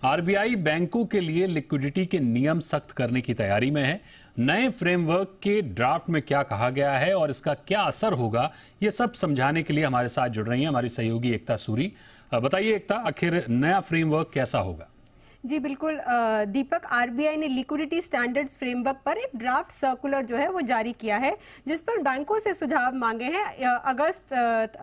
RBI बैंकों के लिए लिक्विडिटी के नियम सख्त करने की तैयारी में है। नए फ्रेमवर्क के ड्राफ्ट में क्या कहा गया है और इसका क्या असर होगा, ये सब समझाने के लिए हमारे साथ जुड़ रही हैं हमारी सहयोगी एकता सूरी। बताइए एकता, आखिर नया फ्रेमवर्क कैसा होगा? जी बिल्कुल दीपक, आरबीआई ने लिक्विडिटी स्टैंडर्ड्स फ्रेमवर्क पर एक ड्राफ्ट सर्कुलर जो है वो जारी किया है, जिस पर बैंकों से सुझाव मांगे हैं अगस्त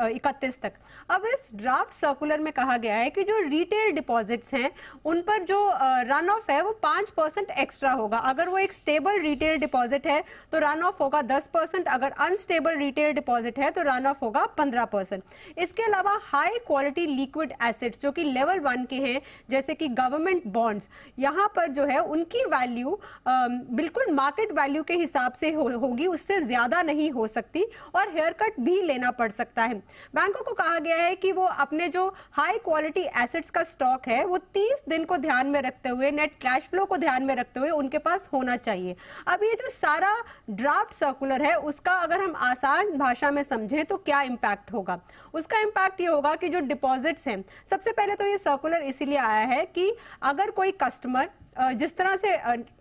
31 तक। अब इस ड्राफ्ट सर्कुलर में कहा गया है कि जो रिटेल डिपॉजिट्स हैं उन पर जो रन ऑफ है वो 5% एक्स्ट्रा होगा। अगर वो एक स्टेबल रिटेल डिपॉजिट है तो रन ऑफ होगा 10%, अगर अनस्टेबल रिटेल डिपॉजिट है तो रन ऑफ होगा 15%। इसके अलावा हाई क्वालिटी लिक्विड एसेट्स जो कि लेवल 1 के हैं, जैसे कि गवर्नमेंट बॉन्ड्स, यहाँ पर जो है उनकी वैल्यू बिल्कुल मार्केट वैल्यू के हिसाब से होगी, उससे ज्यादा नहीं हो सकती और हेयर कट भी लेना पड़ सकता है। बैंकों को कहा गया है कि वो अपने जो हाई क्वालिटी एसेट्स का स्टॉक है वो 30 दिन को ध्यान में रखते हुए, नेट कैश फ्लो को ध्यान में रखते हुए उनके पास होना चाहिए। अब ये जो सारा ड्राफ्ट सर्कुलर है उसका अगर हम आसान भाषा में समझें तो क्या इंपैक्ट होगा? उसका इंपैक्ट ये होगा कि जो डिपॉजिट्स हैं, सबसे पहले तो ये सर्कुलर इसीलिए आया है कि अगर कोई कस्टमर जिस तरह से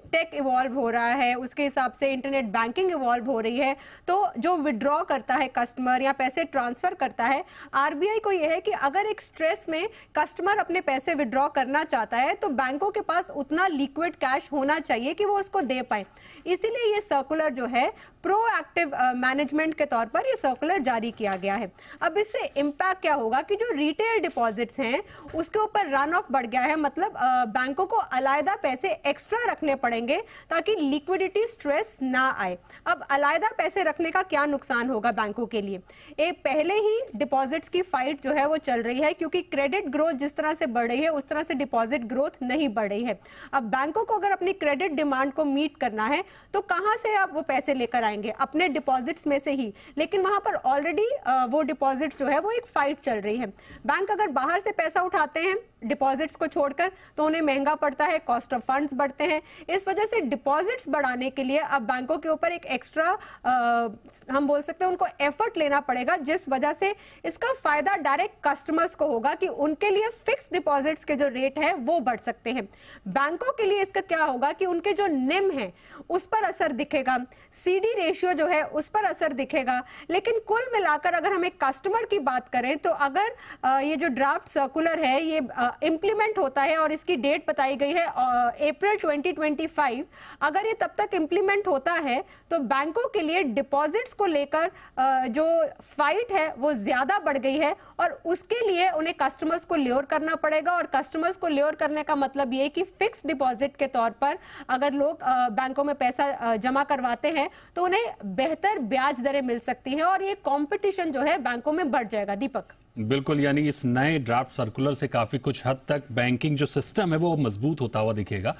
टेक इवॉल्व हो रहा है उसके हिसाब से इंटरनेट बैंकिंग इवॉल्व हो रही है, तो जो विड्रॉ करता है कस्टमर या पैसे ट्रांसफर करता है, आरबीआई को यह है कि अगर एक स्ट्रेस में कस्टमर अपने पैसे विड्रॉ करना चाहता है तो बैंकों के पास उतना लिक्विड कैश होना चाहिए कि वो उसको दे पाए। इसीलिए ये सर्कुलर जो है प्रोएक्टिव मैनेजमेंट के तौर पर ये सर्कुलर जारी किया गया है। अब इससे इम्पैक्ट क्या होगा कि जो रिटेल डिपॉजिट्स हैं उसके ऊपर रन ऑफ बढ़ गया है, मतलब बैंकों को अलग पैसे एक्स्ट्रा रखने पड़ेंगे ताकि लिक्विडिटी स्ट्रेस ना आए। अब अलग पैसे रखने का क्या नुकसान होगा बैंकों के लिए? पहले ही डिपॉजिट्स की फाइट जो है वो चल रही है, क्योंकि क्रेडिट ग्रोथ जिस तरह से बढ़ रही है उस तरह से डिपॉजिट ग्रोथ नहीं बढ़ रही है। अब बैंकों को अगर अपनी क्रेडिट डिमांड को मीट करना है तो कहां से आप वो पैसे लेकर आएंगे? अपने डिपॉजिट्स में से ही। लेकिन वहां पर ऑलरेडी वो डिपॉजिट्स जो है वो एक फाइट चल रही है। बैंक अगर बाहर से पैसा उठाते हैं डिपॉजिट्स को छोड़कर तो उन्हें महंगा पड़ता है, कॉस्ट ऑफ फंड्स बढ़ते हैं। इस वजह से डिपॉजिट्स बढ़ाने के लिए अब बैंकों के ऊपर एक एक्स्ट्रा हम बोल सकते हैं उनको एफर्ट लेना पड़ेगा, जिस वजह से इसका फायदा डायरेक्ट कस्टमर्स को होगा कि उनके लिए फिक्स डिपॉजिट्स के जो रेट है वो बढ़ सकते हैं। बैंकों के लिए इसका क्या होगा कि उनके जो निम है उस पर असर दिखेगा, सीडी रेशियो जो है उस पर असर दिखेगा। लेकिन कुल मिलाकर अगर हम एक कस्टमर की बात करें तो अगर ये जो ड्राफ्ट सर्कुलर है ये इंप्लीमेंट होता है और इसकी डेट बताई गई है अप्रैल 2025, अगर ये तब तक इंप्लीमेंट होता है तो बैंकों के लिए डिपॉजिट्स को लेकर जो फाइट है वो ज्यादा बढ़ गई है और उसके लिए उन्हें कस्टमर्स को ल्योर करना पड़ेगा। और कस्टमर्स को ल्योर करने का मतलब ये कि फिक्स डिपॉजिट के तौर पर अगर लोग बैंकों में पैसा जमा करवाते हैं तो उन्हें बेहतर ब्याज दरें मिल सकती हैं और ये कंपटीशन जो है बैंकों में बढ़ जाएगा। दीपक, बिल्कुल, यानी इस नए ड्राफ्ट सर्कुलर से काफी कुछ हद तक बैंकिंग जो सिस्टम है वो मजबूत होता हुआ दिखेगा।